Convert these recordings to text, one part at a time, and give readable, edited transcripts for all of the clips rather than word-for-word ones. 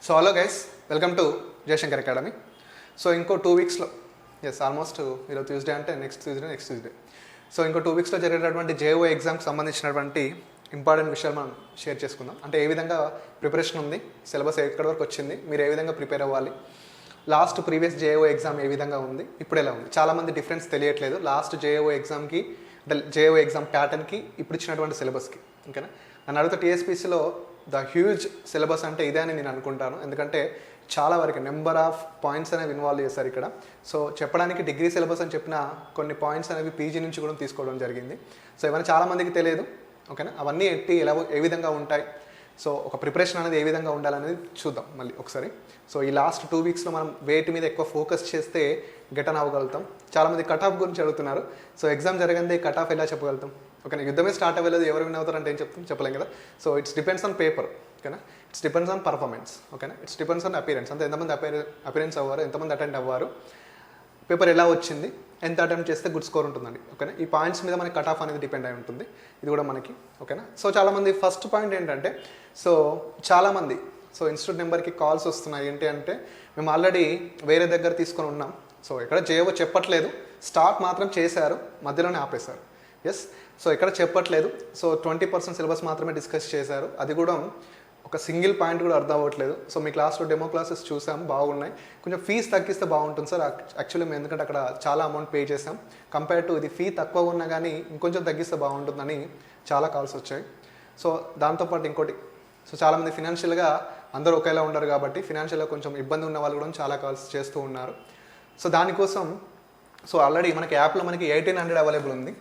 So hello guys, welcome to Jayashankar academy. So ఇంకో 2 వీక్స్లో almost ఈరోజు ట్యూస్డే అంటే నెక్స్ట్ ట్యూస్డే సో ఇంకో 2 వీక్స్లో జరిగేటటువంటి జేఓ ఎగ్జామ్కి సంబంధించినటువంటి ఇంపార్టెంట్ విషయాలు మనం షేర్ చేసుకుందాం. అంటే ఏ విధంగా ప్రిపరేషన్ ఉంది, సిలబస్ ఎక్కడి వరకు వచ్చింది, మీరు ఏ విధంగా ప్రిపేర్ అవ్వాలి, లాస్ట్ ప్రీవియస్ జేఓ ఎగ్జామ్ ఏ విధంగా ఉంది, ఇప్పుడు ఎలా ఉంది. చాలామంది డిఫరెన్స్ తెలియట్లేదు లాస్ట్ జేఓ ఎగ్జామ్కి, అంటే జేఓ ఎగ్జామ్ ప్యాటర్న్కి ఇప్పుడు ఇచ్చినటువంటి సిలబస్కి. ఓకేనా, నన్ను అడుగుతా టీఎస్పీసీలో ద హ్యూజ్ సిలబస్ అంటే ఇదే అని నేను అనుకుంటాను. ఎందుకంటే చాలా వరకు నెంబర్ ఆఫ్ పాయింట్స్ అనేవి ఇన్వాల్వ్ చేశారు ఇక్కడ. సో చెప్పడానికి డిగ్రీ సిలబస్ అని చెప్పిన కొన్ని పాయింట్స్ అనేవి పీజీ నుంచి కూడా తీసుకోవడం జరిగింది. సో ఇవన్నీ చాలామందికి తెలియదు. ఓకేనా, అవన్నీ ఎట్టి ఏ విధంగా ఉంటాయి, సో ఒక ప్రిపరేషన్ అనేది ఏ విధంగా ఉండాలనేది చూద్దాం మళ్ళీ ఒకసారి. సో ఈ లాస్ట్ 2 వీక్స్లో మనం వేటి మీద ఎక్కువ ఫోకస్ చేస్తే గెటన్ అవ్వగలుగుతాం. చాలామంది కట్ ఆఫ్ గురించి అడుగుతున్నారు. సో ఎగ్జామ్ జరిగింది, కట్ ఆఫ్ ఎలా చెప్పగలుగుతాం? ఓకేనా, యుద్ధమే స్టార్ట్ అవ్వలేదు, ఎవరు విన్ అవుతారంటే ఏం చెప్పలేం కదా. So it's depends on paper. ఓకేనా, ఇట్స్ డిపెండ్స్ ఆన్ పర్ఫార్మెన్స్. ఓకేనా, ఇట్స్ డిపెండ్స్ ఆన్ అపీరెన్స్. అంటే ఎంతమంది అపీరెన్స్ అవ్వారు, ఎంతమంది అటెండ్ అవ్వారు, పేపర్ ఎలా వచ్చింది, ఎంత అటెంప్ట్ చేస్తే గుడ్ స్కోర్ ఉంటుందండి. ఓకేనా, ఈ పాయింట్స్ మీద మనకి కట్ ఆఫ్ అనేది డిపెండ్ అయి ఉంటుంది. ఇది కూడా మనకి. ఓకేనా, సో చాలామంది ఫస్ట్ పాయింట్ ఏంటంటే, సో చాలామంది ఇన్స్టిట్యూట్ నెంబర్కి కాల్స్ వస్తున్నాయి. ఏంటి అంటే, మేము ఆల్రెడీ వేరే దగ్గర తీసుకొని ఉన్నాం, సో ఇక్కడ జేఓ చెప్పట్లేదు, స్టార్ట్ మాత్రం చేశారు, మధ్యలోనే ఆపేశారు. సో ఇక్కడ చెప్పట్లేదు, సో 20% సిలబస్ మాత్రమే డిస్కస్ చేశారు. అది కూడా ఒక సింగిల్ పాయింట్ కూడా అర్థం అవ్వట్లేదు. సో మీ క్లాస్లో డెమో క్లాసెస్ చూసాం, బాగున్నాయి. కొంచెం ఫీజు తగ్గిస్తే బాగుంటుంది సార్. యాక్చువల్లీ మేము ఎందుకంటే అక్కడ చాలా అమౌంట్ పే చేసాం, కంపేర్ టు ఇది ఫీ తక్కువ ఉన్నా కానీ ఇంకొంచెం తగ్గిస్తే బాగుంటుందని చాలా కాల్స్ వచ్చాయి. సో దాంతోపాటు ఇంకోటి, సో చాలామంది ఫినాన్షియల్గా అందరూ ఒకేలా ఉండరు కాబట్టి ఫినాన్షియల్గా కొంచెం ఇబ్బంది ఉన్న వాళ్ళు కూడా చాలా కాల్స్ చేస్తూ ఉన్నారు. సో దానికోసం సో ఆల్రెడీ మనకి యాప్లో మనకి 1800 అవైలబుల్ ఉంది,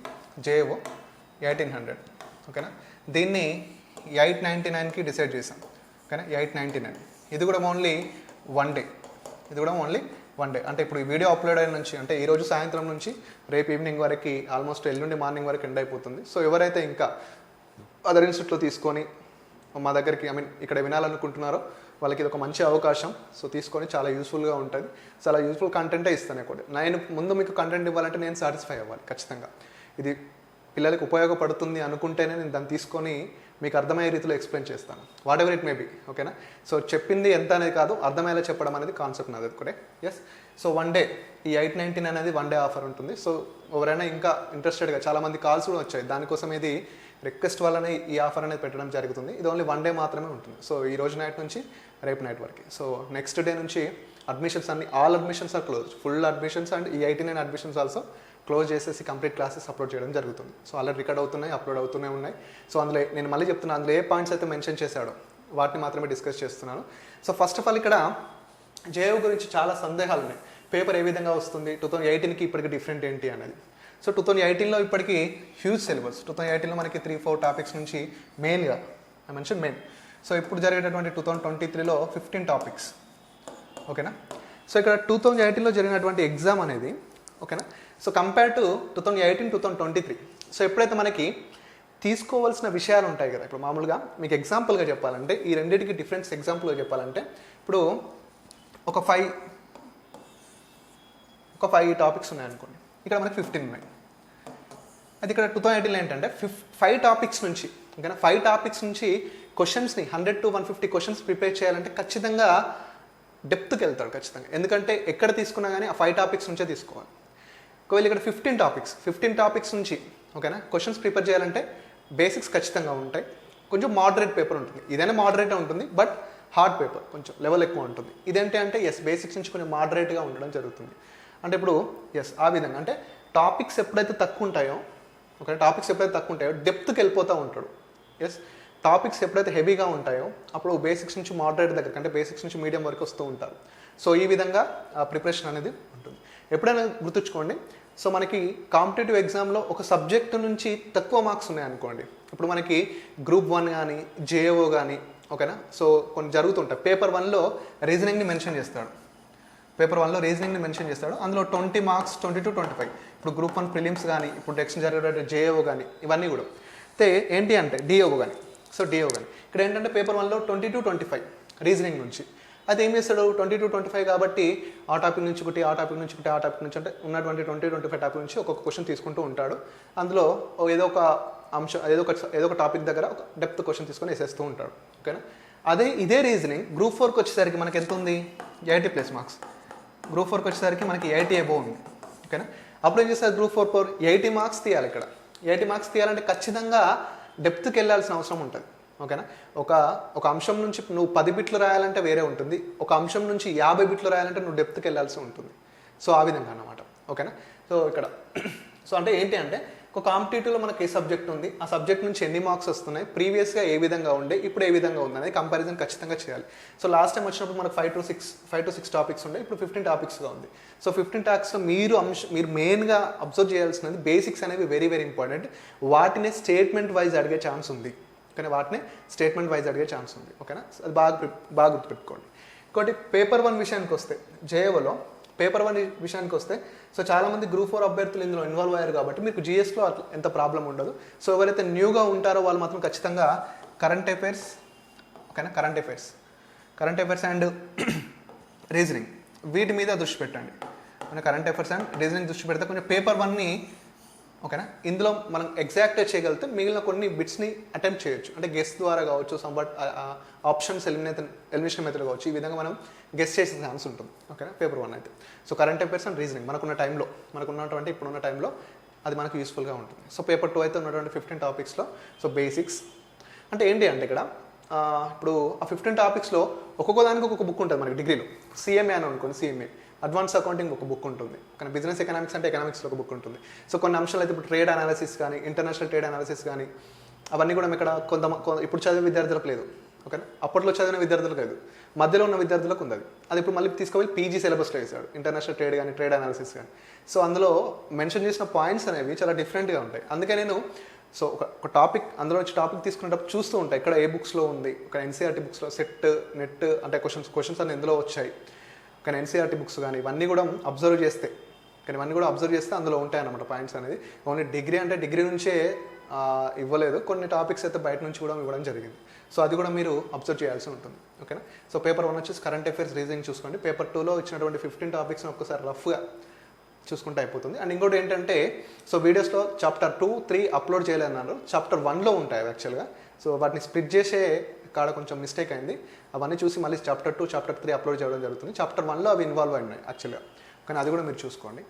జేఓ 1800. ఓకేనా, దీన్ని 899కి డిసైడ్ చేసాం. ఓకేనా, 899. ఇది కూడా ఓన్లీ వన్ డే. అంటే ఇప్పుడు ఈ వీడియో అప్లోడ్ అయిన నుంచి, అంటే ఈరోజు సాయంత్రం నుంచి రేపు ఈవినింగ్ వరకు, ఆల్మోస్ట్ ఎల్లుండి మార్నింగ్ వరకు ఎండ్ అయిపోతుంది. సో ఎవరైతే ఇంకా అదర్ ఇన్స్టిట్యూట్లో తీసుకొని మా దగ్గరికి ఇక్కడ వినాలనుకుంటున్నారో వాళ్ళకి ఇది ఒక మంచి అవకాశం. సో తీసుకొని చాలా యూస్ఫుల్గా ఉంటుంది. చాలా యూస్ఫుల్ కంటెంటే ఇస్తాను కూడా. నేను ముందు మీకు కంటెంట్ ఇవ్వాలంటే నేను సాటిస్ఫై అవ్వాలి ఖచ్చితంగా. ఇది పిల్లలకు ఉపయోగపడుతుంది అనుకుంటేనే నేను దాన్ని తీసుకొని మీకు అర్థమయ్యే రీతిలో ఎక్స్ప్లెయిన్ చేస్తాను, whatever it may be. ఓకేనా, సో చెప్పింది ఎంత అనేది కాదు, అర్థమయ్యేలా చెప్పడం అనేది కాన్సెప్ట్ నాది కూడా. సో వన్ డే ఈ 899 అనేది వన్ డే ఆఫర్ ఉంటుంది. సో ఎవరైనా ఇంకా ఇంట్రెస్టెడ్గా, చాలామంది కాల్స్ కూడా వచ్చాయి, దానికోసం ఇది రిక్వెస్ట్ వల్లనే ఈ ఆఫర్ అనేది పెట్టడం జరుగుతుంది. ఇది ఓన్లీ వన్ డే మాత్రమే ఉంటుంది. సో ఈ రోజు నైట్ నుంచి రేపు నైట్ వరకు. సో నెక్స్ట్ డే నుంచి అడ్మిషన్స్ అన్ని, all admissions are close, full admissions and ఈ 89 అడ్మిషన్స్ ఆల్సో క్లోజ్ చేసేసి కంప్లీట్ క్లాసెస్ అప్లోడ్ చేయడం జరుగుతుంది. సో ఆల్రెడీ రికార్డ్ అవుతున్నాయి, అప్లోడ్ అవుతూనే ఉన్నాయి. సో అందులో నేను మళ్ళీ చెప్తున్నాను, అందులో ఏ పాయింట్స్ అయితే మెన్షన్ చేశాడో వాటిని మాత్రమే డిస్కస్ చేస్తున్నాను. సో ఫస్ట్ ఆఫ్ ఆల్ ఇక్కడ జేఓ గురించి చాలా సందేహాలు ఉన్నాయి. పేపర్ ఏ విధంగా వస్తుంది, 2018కి ఇప్పటికి డిఫరెంట్ ఏంటి అనేది. సో 2018లో ఇప్పటికీ హ్యూజ్ సిలబస్. 2018లో మనకి 3-4 టాపిక్స్ నుంచి మెయిన్గా మెయిన్. సో ఇప్పుడు జరిగేటటువంటి 2023లో 15 టాపిక్స్. ఓకేనా, సో ఇక్కడ 2018లో జరిగినటువంటి ఎగ్జామ్ అనేది, ఓకేనా, సో కంపేర్ టు 2018, 2023. సో ఎప్పుడైతే మనకి తీసుకోవాల్సిన విషయాలు ఉంటాయి కదా, ఇప్పుడు మామూలుగా మీకు ఎగ్జాంపుల్గా చెప్పాలంటే, ఈ రెండింటికి డిఫరెన్స్ ఎగ్జాంపుల్గా చెప్పాలంటే, ఇప్పుడు ఒక 5 టాపిక్స్ ఉన్నాయనుకోండి, ఇక్కడ మనకి 15 ఉన్నాయి. అది ఇక్కడ 2018లో ఏంటంటే 5 టాపిక్స్ నుంచి, ఓకేనా, 5 టాపిక్స్ నుంచి క్వశ్చన్స్ని 100 to 150 క్వశ్చన్స్ ప్రిపేర్ చేయాలంటే ఖచ్చితంగా డెప్త్కి వెళ్తాడు ఖచ్చితంగా. ఎందుకంటే ఎక్కడ తీసుకున్నా కానీ ఆ 5 టాపిక్స్ నుంచే తీసుకోవాలి. ఒకవేళ ఇక్కడ 15 టాపిక్స్ నుంచి, ఓకేనా, క్వశ్చన్స్ ప్రిపేర్ చేయాలంటే బేసిక్స్ ఖచ్చితంగా ఉంటాయి. కొంచెం మోడరేట్ పేపర్ ఉంటుంది, ఇదైనా మోడరేటే ఉంటుంది, బట్ హార్డ్ పేపర్ కొంచెం లెవెల్ ఎక్కువ ఉంటుంది. ఇదేంటి అంటే బేసిక్స్ నుంచి కొంచెం మోడరేట్గా ఉండడం జరుగుతుంది. అంటే ఇప్పుడు ఆ విధంగా, అంటే టాపిక్స్ ఎప్పుడైతే తక్కువ ఉంటాయో, డెప్త్కి వెళ్ళిపోతూ ఉంటాడు. టాపిక్స్ ఎప్పుడైతే హెవీగా ఉంటాయో అప్పుడు బేసిక్స్ నుంచి మోడరేట్ దగ్గర, అంటే బేసిక్స్ నుంచి మీడియం వరకు వస్తూ ఉంటారు. సో ఈ విధంగా ప్రిపరేషన్ అనేది ఉంటుంది. ఎప్పుడైనా గుర్తుంచుకోండి, సో మనకి కాంపిటేటివ్ ఎగ్జామ్లో ఒక సబ్జెక్టు నుంచి తక్కువ మార్క్స్ ఉన్నాయనుకోండి, ఇప్పుడు మనకి గ్రూప్ 1 కానీ జేఓ కానీ, ఓకేనా, సో కొన్ని జరుగుతుంటాయి. పేపర్ 1లో రీజనింగ్ని మెన్షన్ చేస్తాడు, అందులో 20 మార్క్స్, 20 to 25. ఇప్పుడు గ్రూప్ 1 ప్రిలిమ్స్ కానీ, ఇప్పుడు నెక్స్ట్ జరిగే జేఓ కానీ, ఇవన్నీ కూడా అయితే ఏంటి అంటే డిఓ కానీ. ఇక్కడ ఏంటంటే పేపర్ 1లో 20 to 25 రీజనింగ్ నుంచి. అయితే ఏం చేస్తాడు, 20 to 25 కాబట్టి ఆ టాపిక్ నుంచి ఒకటి, ఆ టాపిక్ నుంచి అంటే ఉన్నటువంటి 20-25 టాపిక్ నుంచి ఒక్కొక్క క్వశ్చన్ తీసుకుంటూ ఉంటాడు. అందులో ఏదో ఒక అంశం, ఏదో ఒక టాపిక్ దగ్గర ఒక డెప్త్ క్వశ్చన్ తీసుకొని వేసేస్తూ ఉంటాడు. ఓకేనా, అదే ఇదే రీజనింగ్ గ్రూప్ 4కి వచ్చేసరికి మనకి ఎంత ఉంది 80+ మార్క్స్. గ్రూప్ 4కి వచ్చేసరికి మనకి 80 అబోవ్ ఉంది. ఓకేనా, అప్పుడు ఏం చేస్తారు గ్రూప్ 4 80 మార్క్స్ తీయాలి. ఇక్కడ 80 మార్క్స్ తీయాలంటే ఖచ్చితంగా డెప్త్కి వెళ్ళాల్సిన అవసరం ఉంటుంది. ఓకేనా, ఒక అంశం నుంచి నువ్వు 10 బిట్లు రాయాలంటే వేరే ఉంటుంది, ఒక అంశం నుంచి 50 బిట్లు రాయాలంటే నువ్వు డెప్త్కి వెళ్ళాల్సి ఉంటుంది. సో ఆ విధంగా అన్నమాట. ఓకేనా, సో ఇక్కడ సో అంటే ఏంటి అంటే ఒక కాంపిటేటివ్లో మనకి ఏ సబ్జెక్ట్ ఉంది, ఆ సబ్జెక్ట్ నుంచి ఎన్ని మార్క్స్ వస్తున్నాయి, ప్రీవియస్గా ఏ విధంగా ఉండే, ఇప్పుడు ఏ విధంగా ఉంది అనేది కంపారిజన్ ఖచ్చితంగా చేయాలి. సో లాస్ట్ టైం వచ్చినప్పుడు మనకు 5 to 6 టాపిక్స్ ఉండే, ఇప్పుడు 15 టాపిక్స్గా ఉంది. సో 15 టాపిక్స్లో మీరు మెయిన్గా అబ్జర్వ్ చేయాల్సినది బేసిక్స్ అనేవి వెరీ వెరీ ఇంపార్టెంట్. వాటినే స్టేట్మెంట్ వైజ్ అడిగే ఛాన్స్ ఉంది. కానీ వాటిని స్టేట్మెంట్ వైజ్ అడిగే ఛాన్స్ ఉంది. ఓకేనా, అది బాగా గుర్తుపెట్టుకోండి. ఇంకోటి పేపర్ 1 విషయానికి వస్తే, జేఏఓలో పేపర్ 1 విషయానికి వస్తే, సో చాలామంది గ్రూప్ 4 అభ్యర్థులు ఇందులో ఇన్వాల్వ్ అయ్యారు కాబట్టి మీకు జిఎస్లో ఎంత ప్రాబ్లం ఉండదు. సో ఎవరైతే న్యూగా ఉంటారో వాళ్ళు మాత్రం ఖచ్చితంగా కరెంట్ అఫైర్స్, ఓకేనా, కరెంట్ అఫైర్స్ అండ్ రీజనింగ్ వీటి మీద దృష్టి పెట్టండి. కరెంట్ అఫైర్స్ అండ్ రీజనింగ్ దృష్టి పెడితే కొంచెం పేపర్ 1ని, ఓకేనా, ఇందులో మనం ఎగ్జాక్ట్గా చేయగలిగితే మిగిలిన కొన్ని బిట్స్ని అటెంప్ట్ చేయొచ్చు. అంటే గెస్ ద్వారా కావచ్చు, సంబట్ ఆప్షన్స్ ఎలిమినేషన్ మెథడ్ కావచ్చు, ఈ విధంగా మనం గెస్ చేసే ఛాన్స్ ఉంటుంది. ఓకేనా, పేపర్ 1 అయితే. So current affairs and reasoning మనకున్నటువంటి ఇప్పుడున్న టైంలో అది మనకు యూస్ఫుల్గా ఉంటుంది. సో పేపర్ 2 అయితే ఉన్నటువంటి 15 టాపిక్స్లో సో బేసిక్స్ అంటే ఏంటి అంటే ఇక్కడ ఇప్పుడు ఆ 15 టాపిక్స్లో ఒక్కొక్క దానికి ఒక్కొక్క బుక్ ఉంటుంది మనకి. డిగ్రీలో సిఎంఏ అని అనుకోండి, సిఎంఏ అడ్వాన్స్ అకౌంటింగ్ ఒక బుక్ ఉంటుంది, కానీ బిజినెస్ ఎకనామిక్స్ అంటే ఎకనామిక్స్లో ఒక బుక్ ఉంటుంది. సో కొన్ని అంశాలు అయితే ఇప్పుడు ట్రేడ్ అనాలిసిస్ కానీ, ఇంటర్నేషనల్ ట్రేడ్ అనాలిసిస్ కానీ, అవన్నీ కూడా ఇక్కడ ఇప్పుడు చదివే విద్యార్థులకు లేదు. ఓకేనా, అప్పట్లో చదివిన విద్యార్థులకు లేదు, మధ్యలో ఉన్న విద్యార్థులకు ఉంది. అది ఇప్పుడు మళ్ళీ తీసుకువెళ్ళి పీజీ సిలబస్లో వేసాడు, ఇంటర్నేషనల్ ట్రేడ్ కానీ, ట్రేడ్ అనాలిసిస్ కానీ. సో అందులో మెన్షన్ చేసిన పాయింట్స్ అనేవి చాలా డిఫరెంట్గా ఉంటాయి. అందుకే నేను సో ఒక టాపిక్ అందులో వచ్చి టాపిక్ తీసుకునేటప్పుడు చూస్తూ ఉంటాయి ఇక్కడ ఏ బుక్స్లో ఉంది. ఒక ఎన్సీఆర్టీ బుక్స్లో సెట్ నెట్ అంటే క్వశ్చన్స్ అన్ని ఎందులో వచ్చాయి, కానీ ఎన్సీఆర్టీ బుక్స్ కానీ ఇవన్నీ కూడా అబ్జర్వ్ చేస్తే అందులో ఉంటాయి అన్నమాట పాయింట్స్ అనేది. ఓన్లీ డిగ్రీ అంటే డిగ్రీ నుంచే ఇవ్వలేదు, కొన్ని టాపిక్స్ అయితే బయట నుంచి కూడా ఇవ్వడం జరిగింది. సో అది కూడా మీరు అబ్జర్వ్ చేయాల్సి ఉంటుంది. ఓకేనా, సో పేపర్ 1 వచ్చేసి కరెంట్ అఫైర్స్ రీజనింగ్ చూసుకోండి. పేపర్ 2లో ఇచ్చినటువంటి 15 టాపిక్స్ని ఒక్కసారి రఫ్గా చూసుకుంటే అయిపోతుంది. అండ్ ఇంకోటి ఏంటంటే సో వీడియోస్లో చాప్టర్ 2, 3 అప్లోడ్ చేయలేదన్నారు, చాప్టర్ 1లో ఉంటాయి యాక్చువల్గా. సో వాటిని స్ప్లిట్ చేసే కాడ కొంచెం మిస్టేక్ అయింది. అవన్నీ చూసి మళ్ళీ చాప్టర్ 2, చాప్టర్ 3 అప్లోడ్ చేయడం జరుగుతుంది. చాప్టర్ 1లో అవి ఇన్వాల్వ్ అయినాయి యాక్చువల్గా, కానీ అది కూడా మీరు చూసుకోండి.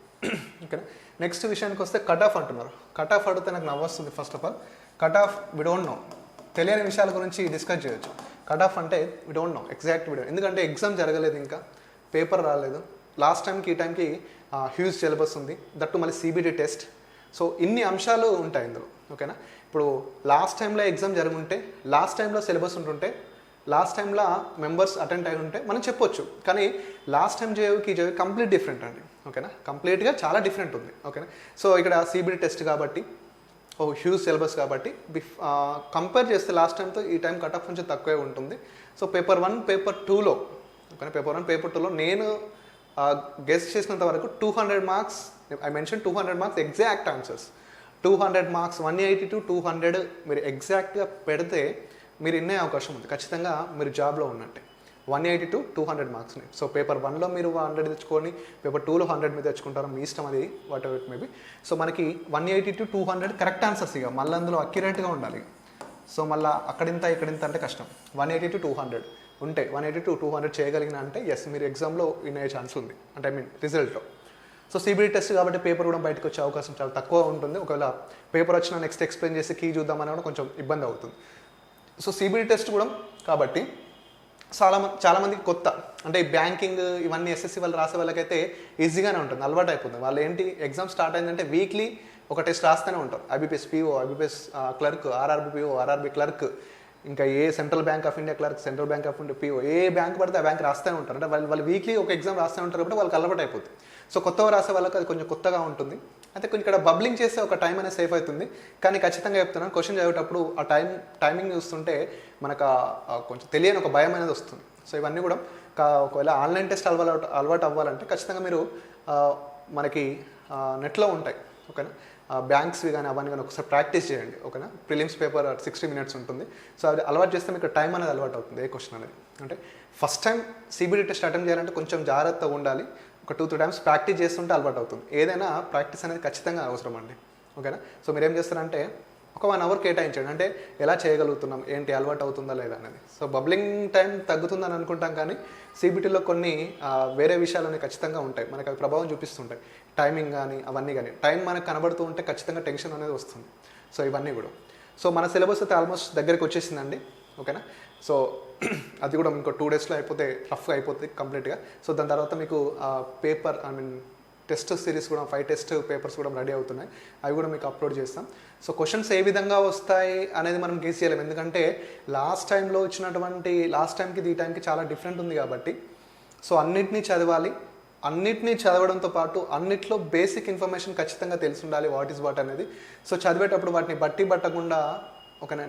ఓకేనా, నెక్స్ట్ విషయానికి వస్తే కట్ ఆఫ్ అంటున్నారు. కట్ ఆఫ్ అడిగితే నాకు నవ్వొస్తుంది. First of all cut off we don't know, తెలియని విషయాల గురించి డిస్కస్ చేయొచ్చు. కట్ ఆఫ్ అంటే we don't know exact video, ఎందుకంటే ఎగ్జామ్ జరగలేదు, ఇంకా పేపర్ రాలేదు. లాస్ట్ టైంకి ఈ టైంకి హ్యూజ్ సిలబస్ ఉంది, దట్టు మళ్ళీ సిబిటి టెస్ట్. సో ఇన్ని అంశాలు ఉంటాయి ఇందులో. ఓకేనా, ఇప్పుడు లాస్ట్ టైంలో ఎగ్జామ్ జరుగుంటే, లాస్ట్ టైంలో సిలబస్ ఉంటుంటే, లాస్ట్ టైంలో మెంబర్స్ అటెండ్ అయి ఉంటే మనం చెప్పొచ్చు. కానీ లాస్ట్ టైం జేయూకి కంప్లీట్ డిఫరెంట్ అండి. ఓకేనా, కంప్లీట్గా చాలా డిఫరెంట్ ఉంది. ఓకేనా, సో ఇక్కడ సిబిటి టెస్ట్ కాబట్టి హ్యూజ్ సిలబస్ కాబట్టి కంపేర్ చేస్తే లాస్ట్ టైంతో ఈ టైం కట్ ఆఫ్ కొంచెం తక్కువే ఉంటుంది. సో పేపర్ 1, పేపర్ 2లో ఓకేనా, పేపర్ 1, పేపర్ 2లో నేను గెస్ చేసినంత వరకు 200 marks, I mention 200 marks exact answers. 200 marks 180 to 200 మీరు ఎగ్జాక్ట్గా పెడితే మీరు ఇన్నే అవకాశం ఉంది, ఖచ్చితంగా మీరు జాబ్లో ఉన్నట్టే. 180 to 200 మార్క్స్ని. సో పేపర్ 1లో మీరు 100 తెచ్చుకొని పేపర్ 2లో 100 మీద తెచ్చుకుంటారు, మీ ఇష్టం, అది what ever it maybe. So మనకి 180 to 200 కరెక్ట్ ఆన్సర్స్, ఇక మళ్ళీ అందులో అక్యురేట్గా ఉండాలి. సో మళ్ళీ అక్కడింత ఇక్కడింత అంటే కష్టం. 180 to 200 ఉంటే 180 to 200 చేయగలిగిన అంటే ఎస్ మీరు ఎగ్జామ్లో విన్ అయ్యే ఛాన్స్ ఉంది, అంటే ఐ మీన్ రిజల్ట్లో. సో సిబిటి టెస్ట్ కాబట్టి పేపర్ కూడా బయటకు వచ్చే అవకాశం చాలా తక్కువ ఉంటుంది. ఒకవేళ పేపర్ వచ్చినా నెక్స్ట్ ఎక్స్ప్లెయిన్ చేసి కీ చూద్దామని కూడా కొంచెం ఇబ్బంది అవుతుంది. సో సిబిటి టెస్ట్ కూడా కాబట్టి చాలామందికి కొత్త, అంటే ఈ బ్యాంకింగ్ ఇవన్నీ ఎస్ఎస్సి వాళ్ళు రాసే వాళ్ళకైతే ఈజీగానే ఉంటుంది, అలవాటు అయిపోతుంది. వాళ్ళు ఏంటి ఎగ్జామ్ స్టార్ట్ అయిందంటే వీక్లీ ఒక టెస్ట్ రాస్తూనే ఉంటారు. IBPS PO, IBPS clerk, RRB PO, RRB clerk, ఇంకా ఏ central bank of India clerk, central bank of India PO, ఏ బ్యాంక్ పడితే ఆ బ్యాంక్ రాస్తూనే ఉంటారు. అంటే వాళ్ళు వీక్లీ ఒక ఎగ్జామ్ రాస్తూ ఉంటారు కాబట్టి వాళ్ళకి అలవాటు అయిపోతుంది. సో కొత్తగా రాసే వాళ్ళకి అది కొంచెం కొత్తగా ఉంటుంది. అయితే కొంచెం ఇక్కడ బబ్లింగ్ చేస్తే ఒక టైం అనేది సేఫ్ అవుతుంది. కానీ ఖచ్చితంగా చెప్తున్నాను, క్వశ్చన్ చదివేటప్పుడు ఆ టైమింగ్ చూస్తుంటే మనకు కొంచెం తెలియని ఒక భయం అనేది వస్తుంది. సో ఇవన్నీ కూడా ఒకవేళ ఆన్లైన్ టెస్ట్ అలవాటు అవ్వాలంటే ఖచ్చితంగా మీరు మనకి నెట్లో ఉంటాయి. ఓకేనా, బ్యాంక్స్వి కానీ అవన్నీ కానీ ఒకసారి ప్రాక్టీస్ చేయండి. ఓకేనా, ప్రిలిమ్స్ పేపర్ 60 minutes ఉంటుంది. సో అది అలవాటు చేస్తే మీకు టైం అనేది అలవాటు అవుతుంది. ఏ క్వశ్చన్ అనేది అంటే first time CBT test attempt చేయాలంటే కొంచెం జాగ్రత్తగా ఉండాలి. ఒక 2-3 times ప్రాక్టీస్ చేస్తుంటే అలవాటు అవుతుంది. ఏదైనా ప్రాక్టీస్ అనేది ఖచ్చితంగా అవసరం అండి. ఓకేనా, సో మీరేం చేస్తారంటే ఒక 1 అవర్ కేటాయించండి. అంటే ఎలా చేయగలుగుతున్నాం, ఏంటి అలవాటు అవుతుందా లేదా అనేది. సో బబ్లింగ్ టైం తగ్గుతుందని అనుకుంటాం, కానీ సిబిటీలో కొన్ని వేరే విషయాలని ఖచ్చితంగా ఉంటాయి, మనకు అవి ప్రభావం చూపిస్తుంటాయి. టైమింగ్ కానీ అవన్నీ కానీ, టైం మనకు కనబడుతూ ఉంటే ఖచ్చితంగా టెన్షన్ అనేది వస్తుంది. సో ఇవన్నీ కూడా. సో మన సిలబస్ అయితే ఆల్మోస్ట్ దగ్గరికి వచ్చేసిందండి. ఓకేనా. సో అది కూడా ఇంకో 2 డేస్లో అయిపోతే, రఫ్గా అయిపోతుంది కంప్లీట్గా. సో దాని తర్వాత మీకు పేపర్ టెస్ట్ సిరీస్ కూడా 5 టెస్ట్ పేపర్స్ కూడా రెడీ అవుతున్నాయి, అవి కూడా మీకు అప్లోడ్ చేస్తాం. సో క్వశ్చన్స్ ఏ విధంగా వస్తాయి అనేది మనం గెస్ చేయలేము, ఎందుకంటే లాస్ట్ టైంకి ఈ టైంకి చాలా డిఫరెంట్ ఉంది కాబట్టి. సో అన్నిటినీ చదవాలి, అన్నిటినీ చదవడంతో పాటు అన్నిట్లో బేసిక్ ఇన్ఫర్మేషన్ ఖచ్చితంగా తెలిసి ఉండాలి, వాట్ ఈస్ వాట్ అనేది. సో చదివేటప్పుడు వాటిని పట్టకుండా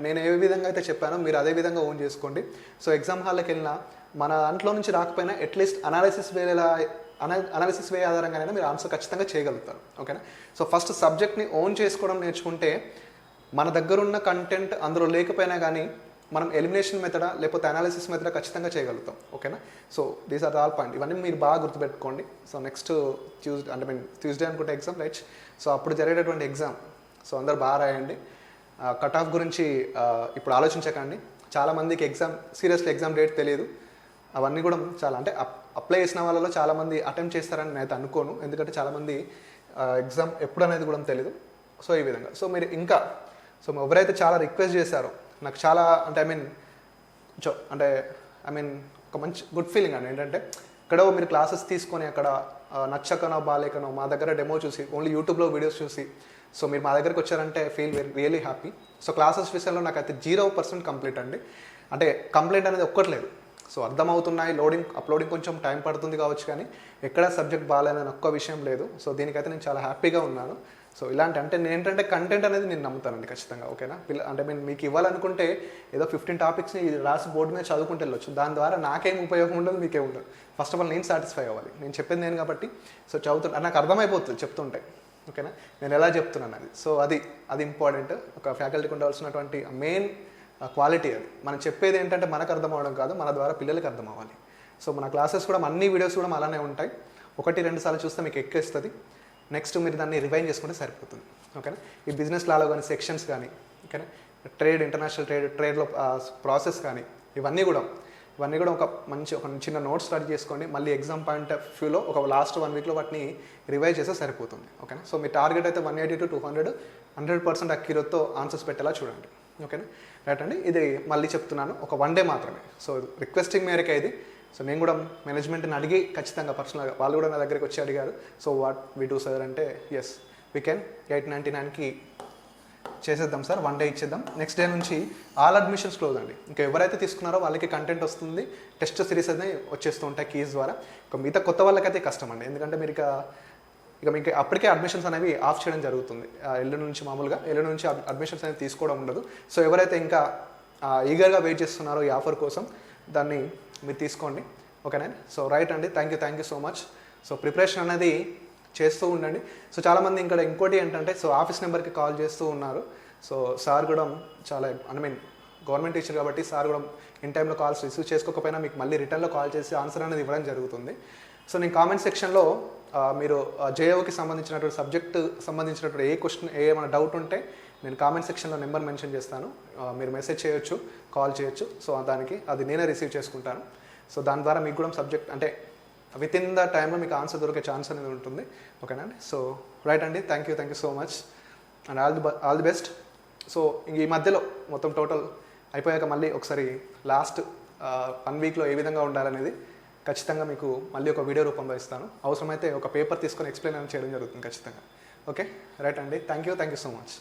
నేను ఏ విధంగా అయితే చెప్పానో మీరు అదే విధంగా ఓన్ చేసుకోండి. సో ఎగ్జామ్ హాల్లోకి వెళ్ళినా మన దాంట్లో నుంచి రాకపోయినా అట్లీస్ట్ అనాలిసిస్ వే ఆధారంగానైనా మీరు ఆన్సర్ ఖచ్చితంగా చేయగలుగుతారు. ఓకేనా. సో ఫస్ట్ సబ్జెక్ట్ని ఓన్ చేసుకోవడం నేర్చుకుంటే మన దగ్గర ఉన్న కంటెంట్ అందులో లేకపోయినా కానీ మనం ఎలిమినేషన్ మెథడా లేకపోతే అనాలిసిస్ మెథడా ఖచ్చితంగా చేయగలుగుతాం. ఓకేనా. So these are all point, ఇవన్నీ మీరు బాగా గుర్తుపెట్టుకోండి. సో నెక్స్ట్ ట్యూస్డే అనుకుంటే ఎగ్జామ్, రైట్. సో అప్పుడు జరిగేటటువంటి ఎగ్జామ్, సో అందరు బాగా రాయండి. కట్ ఆఫ్ గురించి ఇప్పుడు ఆలోచించకండి. చాలామందికి సీరియస్లీ ఎగ్జామ్ డేట్ తెలియదు. అవన్నీ కూడా చాలా అప్లై చేసిన వాళ్ళలో చాలామంది అటెంప్ట్ చేస్తారని నేనైతే అనుకోను, ఎందుకంటే చాలామంది ఎగ్జామ్ ఎప్పుడు అనేది కూడా తెలియదు. సో ఈ విధంగా మీరు ఇంకా ఎవరైతే చాలా రిక్వెస్ట్ చేశారో, నాకు చాలా ఒక మంచి గుడ్ ఫీలింగ్ అండి. ఏంటంటే ఎక్కడో మీరు క్లాసెస్ తీసుకొని అక్కడ నచ్చకనో బాలేకనో మా దగ్గర డెమో చూసి, ఓన్లీ యూట్యూబ్లో వీడియోస్ చూసి సో మీరు మా దగ్గరికి వచ్చారంటే feel really happy. So classes విషయంలో నాకైతే 0% కంప్లీట్ అండి. అంటే కంప్లైంట్ అనేది ఒక్కట్లేదు. సో అర్థమవుతున్నాయి, అప్లోడింగ్ కొంచెం టైం పడుతుంది కావచ్చు, కానీ ఎక్కడ సబ్జెక్ట్ బాగాలేదని ఒక్క విషయం లేదు. సో దీనికైతే నేను చాలా హ్యాపీగా ఉన్నాను. సో ఏంటంటే కంటెంట్ అనేది నేను నమ్ముతానండి ఖచ్చితంగా. ఓకేనా. మీకు ఇవ్వాలనుకుంటే ఏదో 15 టాపిక్స్ని రాసి బోర్డు మీద చదువుకుంటూ వెళ్ళొచ్చు, దాని ద్వారా నాకేం ఉపయోగం ఉండదు, మీకేం ఉండదు. ఫస్ట్ ఆఫ్ ఆల్ నేను సాటిస్ఫై అవ్వాలి, నేను చెప్పింది నేను కాబట్టి. సో నాకు అర్థమైపోతుంది చెప్తుంటే. ఓకేనా. నేను ఎలా చెప్తున్నాను అది. సో అది ఇంపార్టెంట్. ఒక ఫ్యాకల్టీకి ఉండవలసినటువంటి మెయిన్ క్వాలిటీ అది. మనం చెప్పేది ఏంటంటే మనకు అర్థం అవ్వడం కాదు, మన ద్వారా పిల్లలకి అర్థం అవ్వాలి. సో మన క్లాసెస్ కూడా అన్ని వీడియోస్ కూడా అలానే ఉంటాయి. 1-2 సార్లు చూస్తే మీకు ఎక్కేస్తుంది. నెక్స్ట్ మీరు దాన్ని రివైన్ చేసుకుంటే సరిపోతుంది. ఓకేనా. ఈ బిజినెస్ లాలో కానీ సెక్షన్స్ కానీ, ఓకేనా, ఇంటర్నేషనల్ ట్రేడ్లో ప్రాసెస్ కానీ ఇవన్నీ కూడా ఒక చిన్న నోట్స్ స్టడీ చేసుకోండి. మళ్ళీ ఎగ్జామ్ పాయింట్ ఆఫ్ వ్యూలో ఒక లాస్ట్ 1 వీక్లో వాటిని రివైజ్ చేస్తే సరిపోతుంది. ఓకేనా. సో మీ టార్గెట్ అయితే 180 to 200 100% అక్యురేట్తో ఆన్సర్స్ పెట్టేలా చూడండి. ఓకేనా. రైట్ అండి. ఇది మళ్ళీ చెప్తున్నాను, ఒక 1 డే మాత్రమే. సో రిక్వెస్టింగ్ మేరకే ఇది. సో నేను కూడా మేనేజ్మెంట్ని అడిగి ఖచ్చితంగా పర్సనల్గా వాళ్ళు కూడా నా దగ్గరికి వచ్చి అడిగారు. So what we do sir అంటే, ఎస్ వీ కెన్ 899కి చేసేద్దాం సార్, 1 డే ఇచ్చేద్దాం. నెక్స్ట్ డే నుంచి ఆల్ అడ్మిషన్స్ క్లోజ్ అండి. ఇంకా ఎవరైతే తీసుకున్నారో వాళ్ళకి కంటెంట్ వస్తుంది, టెస్ట్ సిరీస్ అనేది వచ్చేస్తూ ఉంటాయి కీస్ ద్వారా. ఇంకా మిగతా కొత్త వాళ్ళకైతే కష్టం అండి, ఎందుకంటే మీరు ఇక మీకు అప్పటికే అడ్మిషన్స్ అనేవి ఆఫ్ చేయడం జరుగుతుంది. ఎల్లుండి నుంచి అడ్మిషన్స్ అనేది తీసుకోవడం ఉండదు. సో ఎవరైతే ఇంకా ఈగర్గా వెయిట్ చేస్తున్నారో ఈ ఆఫర్ కోసం, దాన్ని మీరు తీసుకోండి. ఓకేనా. సో రైట్ అండి. Thank you so much. So preparation అనేది చేస్తూ ఉండండి. సో చాలామంది ఇక్కడ ఇంకోటి ఏంటంటే, సో ఆఫీస్ నెంబర్కి కాల్ చేస్తూ ఉన్నారు. సో సార్ కూడా చాలా గవర్నమెంట్ టీచర్ కాబట్టి సార్ కూడా ఇన్ టైంలో కాల్స్ రిసీవ్ చేసుకోకపోయినా మీకు మళ్ళీ రిటర్న్లో కాల్ చేసి ఆన్సర్ అనేది ఇవ్వడం జరుగుతుంది. సో నేను కామెంట్ సెక్షన్లో మీరు జేఓకి సంబంధించినటువంటి సబ్జెక్ట్ సంబంధించినటువంటి ఏమైనా డౌట్ ఉంటే నేను కామెంట్ సెక్షన్లో నెంబర్ మెన్షన్ చేస్తాను, మీరు మెసేజ్ చేయొచ్చు, కాల్ చేయొచ్చు. సో దానికి అది నేనే రిసీవ్ చేసుకుంటాను. సో దాని ద్వారా మీకు కూడా సబ్జెక్ట్ విత్ ఇన్ ద టైంలో మీకు ఆన్సర్ దొరికే ఛాన్స్ అనేది ఉంటుంది. ఓకేనా అండి. సో రైట్ అండి. Thank you so much and all the best. So ఈ మధ్యలో మొత్తం టోటల్ అయిపోయాక మళ్ళీ ఒకసారి లాస్ట్ 1 వీక్లో ఏ విధంగా ఉండాలనేది ఖచ్చితంగా మీకు మళ్ళీ ఒక వీడియో రూపంలో ఇస్తాను. అవసరమైతే ఒక పేపర్ తీసుకొని ఎక్స్ప్లెయిన్ చేయడం జరుగుతుంది ఖచ్చితంగా. ఓకే రైట్ అండి. Thank you so much.